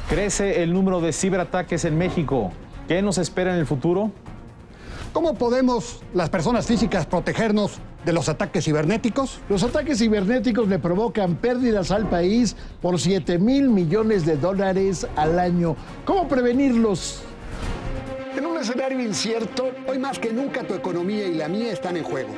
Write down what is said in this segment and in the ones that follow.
Crece el número de ciberataques en México. ¿Qué nos espera en el futuro? ¿Cómo podemos las personas físicas protegernos de los ataques cibernéticos? Los ataques cibernéticos le provocan pérdidas al país por 7,000 millones de dólares al año. ¿Cómo prevenirlos? En un escenario incierto, hoy más que nunca tu economía y la mía están en juego.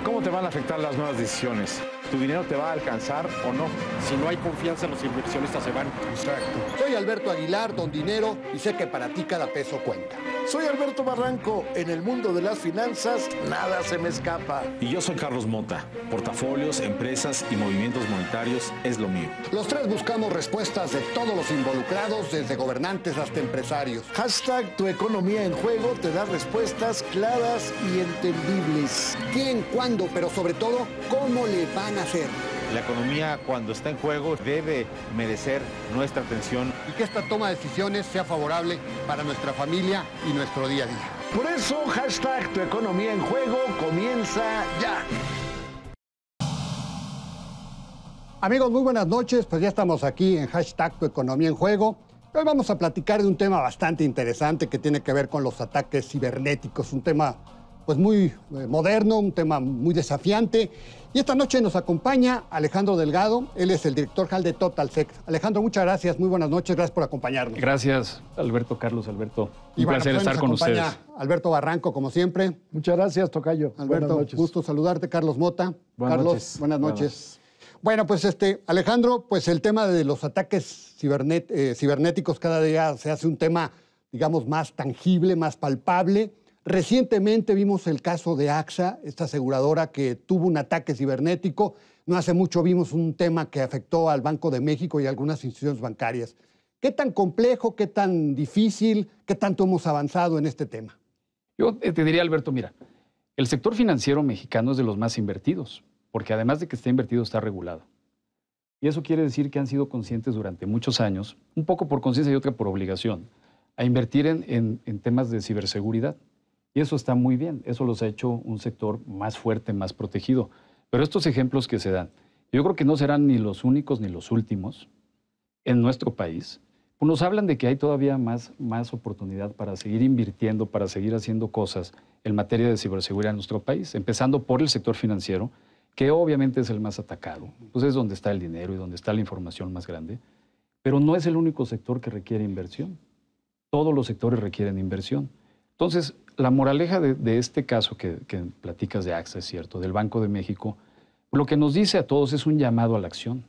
¿Cómo te van a afectar las nuevas decisiones? ¿Tu dinero te va a alcanzar o no? Si no hay confianza, los inversionistas se van. Exacto. Soy Alberto Aguilar, don Dinero, y sé que para ti cada peso cuenta. Soy Alberto Barranco. En el mundo de las finanzas, nada se me escapa. Y yo soy Carlos Mota. Portafolios, empresas y movimientos monetarios es lo mío. Los tres buscamos respuestas de todos los involucrados, desde gobernantes hasta empresarios. Hashtag Tu Economía en Juego te da respuestas claras y entendibles. ¿Quién, cuándo, pero sobre todo, cómo le van a hacer? La economía, cuando está en juego, debe merecer nuestra atención. Y que esta toma de decisiones sea favorable para nuestra familia y nuestro día a día. Por eso, hashtag Tu Economía en Juego comienza ya. Amigos, muy buenas noches. Pues ya estamos aquí en hashtag Tu Economía en Juego. Hoy vamos a platicar de un tema bastante interesante que tiene que ver con los ataques cibernéticos. Un tema pues muy moderno, un tema muy desafiante. Y esta noche nos acompaña Alejandro Delgado. Él es el director general de TotalSec. Alejandro, muchas gracias. Muy buenas noches. Gracias por acompañarnos. Gracias, Alberto, Carlos, Alberto. Y Un placer estar con ustedes. Alberto Barranco, como siempre. Muchas gracias, tocayo. Alberto, buenas noches. Gusto saludarte. Carlos Mota. Buenas Carlos, noches. buenas noches. Bueno, pues Alejandro, pues el tema de los ataques cibernéticos cada día se hace un tema, digamos, más tangible, más palpable. Recientemente vimos el caso de AXA, esta aseguradora que tuvo un ataque cibernético. No hace mucho vimos un tema que afectó al Banco de México y a algunas instituciones bancarias. ¿Qué tan complejo, qué tan difícil, qué tanto hemos avanzado en este tema? Yo te diría, Alberto, mira, el sector financiero mexicano es de los más invertidos, porque además de que está invertido, está regulado. Y eso quiere decir que han sido conscientes durante muchos años, un poco por conciencia y otra por obligación, a invertir en temas de ciberseguridad. Y eso está muy bien, eso los ha hecho un sector más fuerte, más protegido. Pero estos ejemplos que se dan, yo creo que no serán ni los únicos ni los últimos en nuestro país. Nos hablan de que hay todavía más oportunidad para seguir invirtiendo, para seguir haciendo cosas en materia de ciberseguridad en nuestro país, empezando por el sector financiero, que obviamente es el más atacado, pues es donde está el dinero y donde está la información más grande, pero no es el único sector que requiere inversión. Todos los sectores requieren inversión. Entonces, la moraleja de este caso que platicas de AXA, es cierto, del Banco de México, lo que nos dice a todos es un llamado a la acción.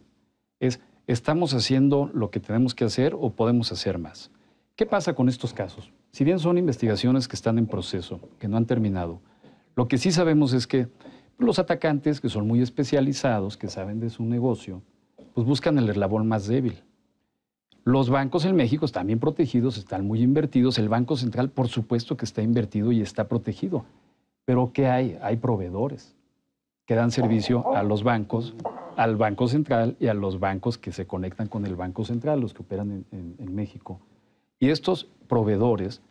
¿Estamos haciendo lo que tenemos que hacer o podemos hacer más? ¿Qué pasa con estos casos? Si bien son investigaciones que están en proceso, que no han terminado, lo que sí sabemos es que los atacantes, que son muy especializados, que saben de su negocio, pues buscan el eslabón más débil. Los bancos en México están bien protegidos, están muy invertidos. El Banco Central, por supuesto que está invertido y está protegido. Pero ¿qué hay? Hay proveedores que dan servicio a los bancos, al Banco Central y a los bancos que se conectan con el Banco Central, los que operan en México. Y estos proveedores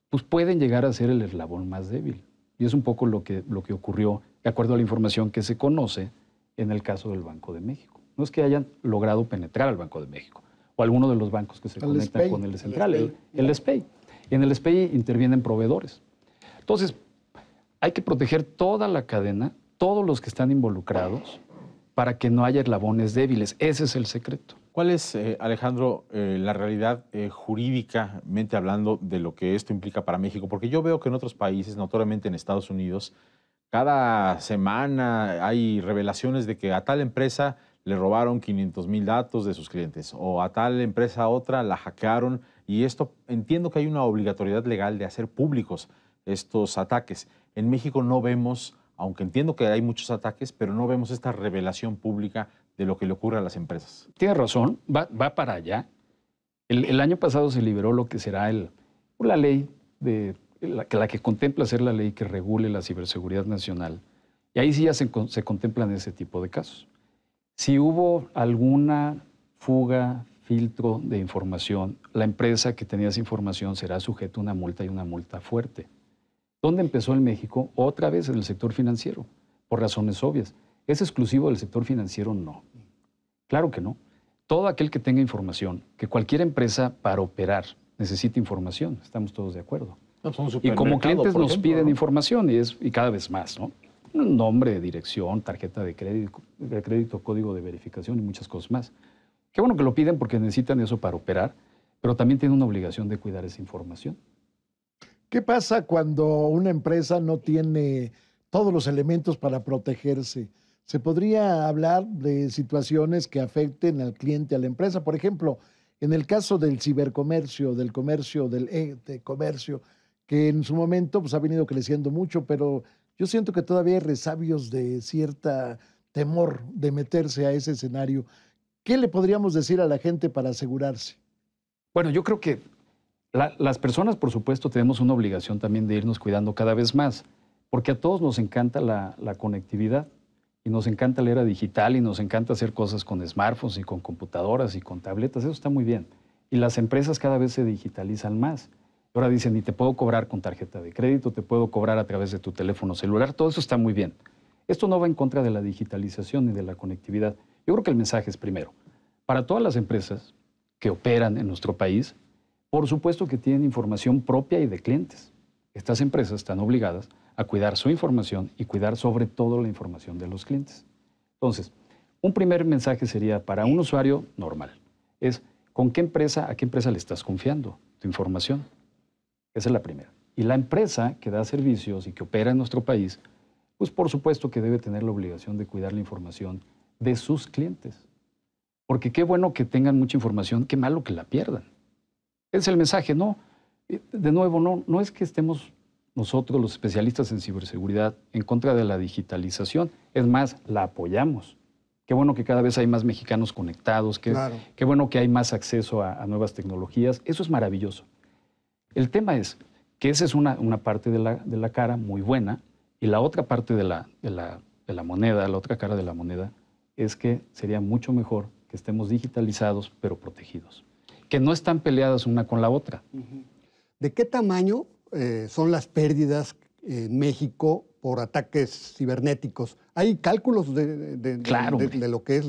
pues pueden llegar a ser el eslabón más débil. Y es un poco lo que ocurrió, de acuerdo a la información que se conoce en el caso del Banco de México. No es que hayan logrado penetrar al Banco de México, o alguno de los bancos que se conectan con el central, el SPEI. Y en el SPEI intervienen proveedores. Entonces, hay que proteger toda la cadena, todos los que están involucrados, para que no haya eslabones débiles. Ese es el secreto. ¿Cuál es, Alejandro, la realidad jurídicamente hablando de lo que esto implica para México? Porque yo veo que en otros países, notoriamente en Estados Unidos, cada semana hay revelaciones de que a tal empresa le robaron 500,000 datos de sus clientes, o a tal empresa a otra la hackearon, y esto entiendo que hay una obligatoriedad legal de hacer públicos estos ataques. En México no vemos, aunque entiendo que hay muchos ataques, pero no vemos esta revelación pública de lo que le ocurre a las empresas. Tienes razón, va para allá. El año pasado se liberó lo que será la ley, la que contempla ser la ley que regule la ciberseguridad nacional, y ahí sí ya se contemplan ese tipo de casos. Si hubo alguna fuga, filtro de información, la empresa que tenía esa información será sujeta a una multa, y una multa fuerte. ¿Dónde empezó en México? Otra vez en el sector financiero, por razones obvias. ¿Es exclusivo del sector financiero? No. Claro que no. todo aquel que tenga información, que cualquier empresa para operar necesita información, estamos todos de acuerdo. No, son Y como supermercado, clientes por nos ejemplo, piden ¿no? información y cada vez más, ¿no? Un nombre, dirección, tarjeta de crédito, código de verificación y muchas cosas más. Qué bueno que lo piden porque necesitan eso para operar, pero también tienen una obligación de cuidar esa información. ¿Qué pasa cuando una empresa no tiene todos los elementos para protegerse? ¿Se podría hablar de situaciones que afecten al cliente, a la empresa? Por ejemplo, en el caso del cibercomercio, del comercio, del e-comercio, que en su momento pues, ha venido creciendo mucho, pero yo siento que todavía hay resabios de cierta temor de meterse a ese escenario. ¿Qué le podríamos decir a la gente para asegurarse? Bueno, yo creo que las personas, por supuesto, tenemos una obligación también de irnos cuidando cada vez más, porque a todos nos encanta la conectividad y nos encanta la era digital y nos encanta hacer cosas con smartphones y con computadoras y con tabletas, eso está muy bien. Y las empresas cada vez se digitalizan más. Ahora dicen, y te puedo cobrar con tarjeta de crédito, te puedo cobrar a través de tu teléfono celular, todo eso está muy bien. Esto no va en contra de la digitalización ni de la conectividad. Yo creo que el mensaje es primero, para todas las empresas que operan en nuestro país, por supuesto que tienen información propia y de clientes. Estas empresas están obligadas a cuidar su información y cuidar sobre todo la información de los clientes. Entonces, un primer mensaje sería para un usuario normal, es ¿con qué empresa, a qué empresa le estás confiando tu información? Esa es la primera. Y la empresa que da servicios y que opera en nuestro país, pues por supuesto que debe tener la obligación de cuidar la información de sus clientes. Porque qué bueno que tengan mucha información, qué malo que la pierdan. Ese es el mensaje, no. De nuevo, no es que estemos nosotros, los especialistas en ciberseguridad, en contra de la digitalización. Es más, la apoyamos. Qué bueno que cada vez hay más mexicanos conectados, Claro. qué bueno que hay más acceso a nuevas tecnologías. Eso es maravilloso. El tema es que esa es una parte de la cara muy buena y la otra parte de la moneda, la otra cara de la moneda, es que sería mucho mejor que estemos digitalizados pero protegidos, que no están peleadas una con la otra. ¿De qué tamaño son las pérdidas en México por ataques cibernéticos? ¿Hay cálculos Claro, de lo que es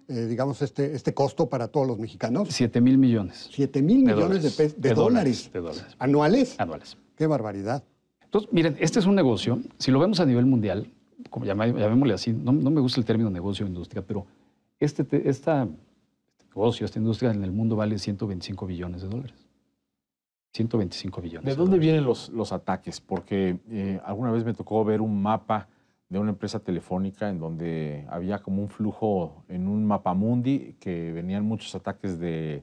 digamos, este costo para todos los mexicanos? 7,000 millones. 7,000 millones de dólares. De dólares. ¿Anuales? Anuales. ¡Qué barbaridad! Entonces, miren, este es un negocio, si lo vemos a nivel mundial, como llamémosle así, no me gusta el término negocio o industria, pero este negocio, esta industria en el mundo vale 125 billones de dólares. 125 billones. ¿De dónde vienen los ataques? Porque alguna vez me tocó ver un mapa de una empresa telefónica en donde había como un flujo en un mapamundi que venían muchos ataques de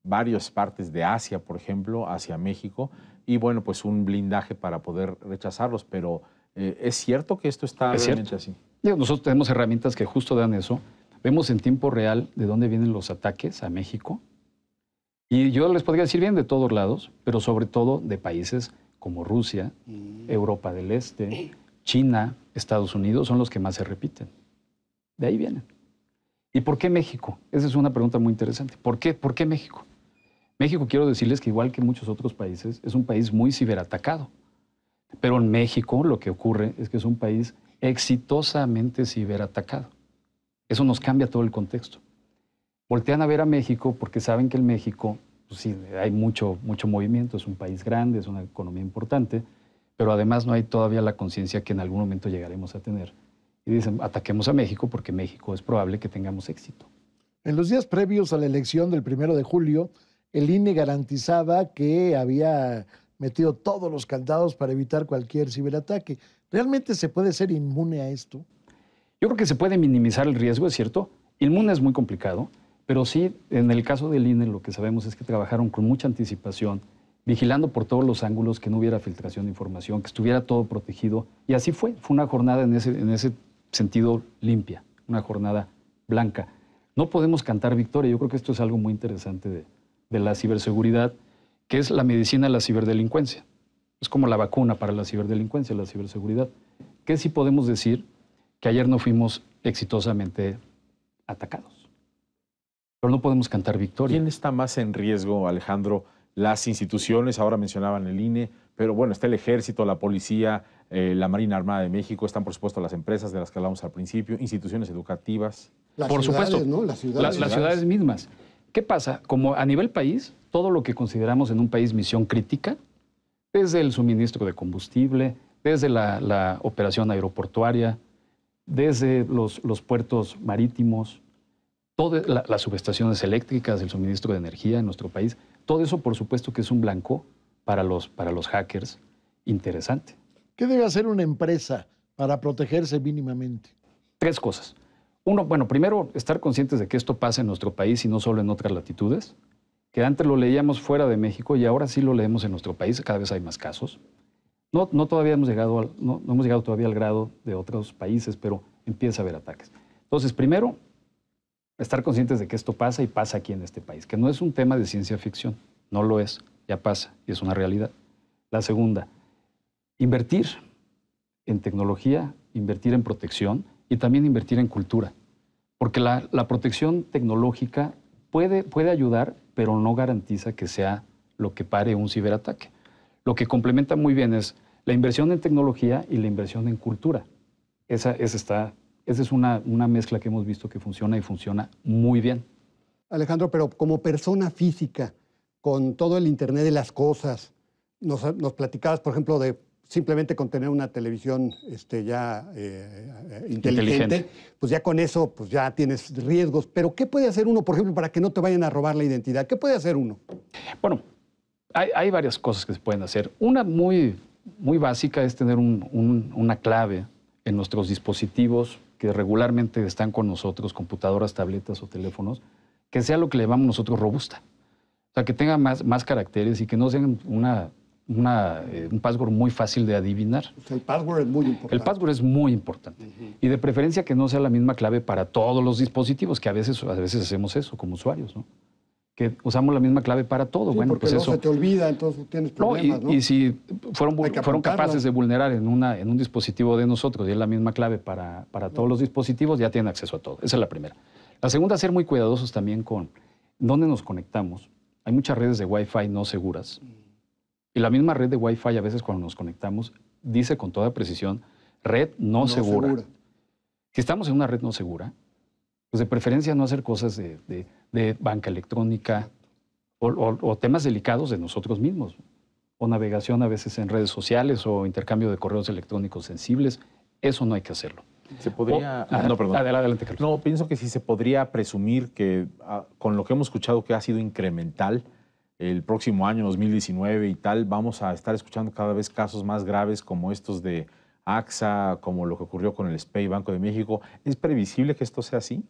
varias partes de Asia, por ejemplo, hacia México, y bueno, pues un blindaje para poder rechazarlos, pero ¿es cierto que esto está realmente así? Nosotros tenemos herramientas que justo dan eso. Vemos en tiempo real de dónde vienen los ataques a México. Y yo les podría decir bien de todos lados, pero sobre todo de países como Rusia, Europa del Este, China, Estados Unidos, son los que más se repiten. De ahí vienen. ¿Y por qué México? Esa es una pregunta muy interesante. ¿Por qué México? México, quiero decirles que igual que muchos otros países, es un país muy ciberatacado. Pero en México lo que ocurre es que es un país exitosamente ciberatacado. Eso nos cambia todo el contexto. Voltean a ver a México porque saben que en México, pues sí, hay mucho movimiento, es un país grande, es una economía importante, pero además no hay todavía la conciencia que en algún momento llegaremos a tener. Y dicen, ataquemos a México porque México es probable que tengamos éxito. En los días previos a la elección del 1 de julio, el INE garantizaba que había metido todos los candados para evitar cualquier ciberataque. ¿Realmente se puede ser inmune a esto? Yo creo que se puede minimizar el riesgo, es cierto. Inmune es muy complicado, pero sí, en el caso del INE lo que sabemos es que trabajaron con mucha anticipación, vigilando por todos los ángulos que no hubiera filtración de información, que estuviera todo protegido. Y así fue. Fue una jornada en ese sentido limpia, una jornada blanca. No podemos cantar victoria. Yo creo que esto es algo muy interesante de la ciberseguridad, que es la medicina de la ciberdelincuencia. Es como la vacuna para la ciberdelincuencia, la ciberseguridad. ¿Qué sí podemos decir? Que ayer no fuimos exitosamente atacados. Pero no podemos cantar victoria. ¿Quién está más en riesgo, Alejandro? Las instituciones, ahora mencionaban el INE, pero bueno, está el Ejército, la Policía, la Marina Armada de México, están por supuesto las empresas de las que hablamos al principio, instituciones educativas. Las Por ciudades, supuesto. ¿no? Las ciudades. Las ciudades mismas. ¿Qué pasa? Como a nivel país, todo lo que consideramos en un país misión crítica, desde el suministro de combustible, desde la operación aeroportuaria, desde los puertos marítimos, todas las subestaciones eléctricas, el suministro de energía en nuestro país, todo eso por supuesto que es un blanco para los hackers interesante. ¿Qué debe hacer una empresa para protegerse mínimamente? 3 cosas. Uno, bueno, primero, estar conscientes de que esto pasa en nuestro país y no solo en otras latitudes, que antes lo leíamos fuera de México y ahora sí lo leemos en nuestro país, cada vez hay más casos. No todavía hemos llegado no hemos llegado todavía al grado de otros países, pero empieza a haber ataques. Entonces, primero, estar conscientes de que esto pasa y pasa aquí en este país, que no es un tema de ciencia ficción, no lo es, ya pasa y es una realidad. La segunda, invertir en tecnología, invertir en protección y también invertir en cultura, porque la protección tecnológica puede ayudar, pero no garantiza que sea lo que pare un ciberataque. Lo que complementa muy bien es la inversión en tecnología y la inversión en cultura. Esa es una mezcla que hemos visto que funciona y funciona muy bien. Alejandro, pero como persona física, con todo el Internet de las cosas, nos platicabas, por ejemplo, de simplemente con tener una televisión inteligente, pues ya con eso pues ya tienes riesgos. Pero ¿qué puede hacer uno, por ejemplo, para que no te vayan a robar la identidad? ¿Qué puede hacer uno? Bueno, hay varias cosas que se pueden hacer. Una muy básica es tener una clave en nuestros dispositivos que regularmente están con nosotros, computadoras, tabletas o teléfonos, que sea lo que le llamamos nosotros robusta. O sea, que tenga más caracteres y que no sean un password muy fácil de adivinar. O sea, el password es muy importante. El password es muy importante. Y de preferencia que no sea la misma clave para todos los dispositivos, que a veces hacemos eso como usuarios, ¿no? Que usamos la misma clave para todo. Sí, bueno, porque pues no eso se te olvida, entonces tienes problemas, ¿no? Y si fueron apuntarla. capaces de vulnerar en un dispositivo de nosotros y es la misma clave para todos los dispositivos, ya tienen acceso a todo. Esa es la primera. La segunda, ser muy cuidadosos también con dónde nos conectamos. Hay muchas redes de Wi-Fi no seguras. Y la misma red de Wi-Fi, a veces cuando nos conectamos, dice con toda precisión, red no segura. Si estamos en una red no segura, pues de preferencia no hacer cosas de banca electrónica o temas delicados de nosotros mismos. O navegación a veces en redes sociales o intercambio de correos electrónicos sensibles. Eso no hay que hacerlo. Se podría... no, perdón. Adelante, Carlos. No, pienso que sí se podría presumir que con lo que hemos escuchado que ha sido incremental, el próximo año, 2019 y tal, vamos a estar escuchando cada vez casos más graves como estos de AXA, como lo que ocurrió con el SPEI Banco de México. ¿Es previsible que esto sea así?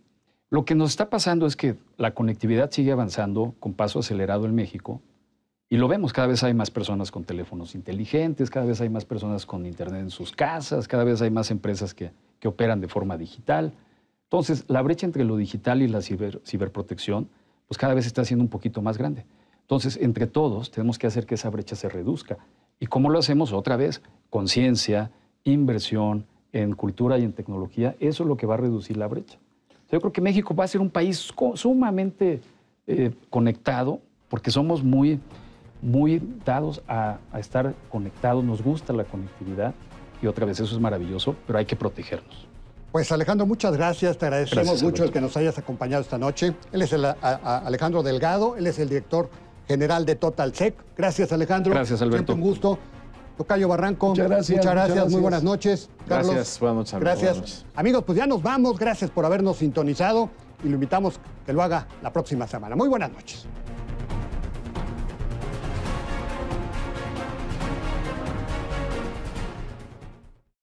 Lo que nos está pasando es que la conectividad sigue avanzando con paso acelerado en México y lo vemos, cada vez hay más personas con teléfonos inteligentes, cada vez hay más personas con internet en sus casas, cada vez hay más empresas que operan de forma digital. Entonces, la brecha entre lo digital y la ciberprotección, pues cada vez está siendo un poquito más grande. Entonces, entre todos tenemos que hacer que esa brecha se reduzca. ¿Y cómo lo hacemos? Otra vez, conciencia, inversión en cultura y en tecnología. Eso es lo que va a reducir la brecha. Yo creo que México va a ser un país sumamente conectado, porque somos muy dados a estar conectados. Nos gusta la conectividad y otra vez eso es maravilloso, pero hay que protegernos. Pues Alejandro, muchas gracias. Te agradecemos mucho Alberto. el que nos hayas acompañado esta noche. Él es Alejandro Delgado, él es el director general de TotalSec. Gracias, Alejandro. Gracias, Alberto. Siempre un gusto. Tocayo Barranco, Muchas gracias. muy buenas noches. Carlos, Gracias, buenas noches. Alberto. gracias. Buenas noches. Amigos, pues ya nos vamos. Gracias por habernos sintonizado y lo invitamos que lo haga la próxima semana. Muy buenas noches.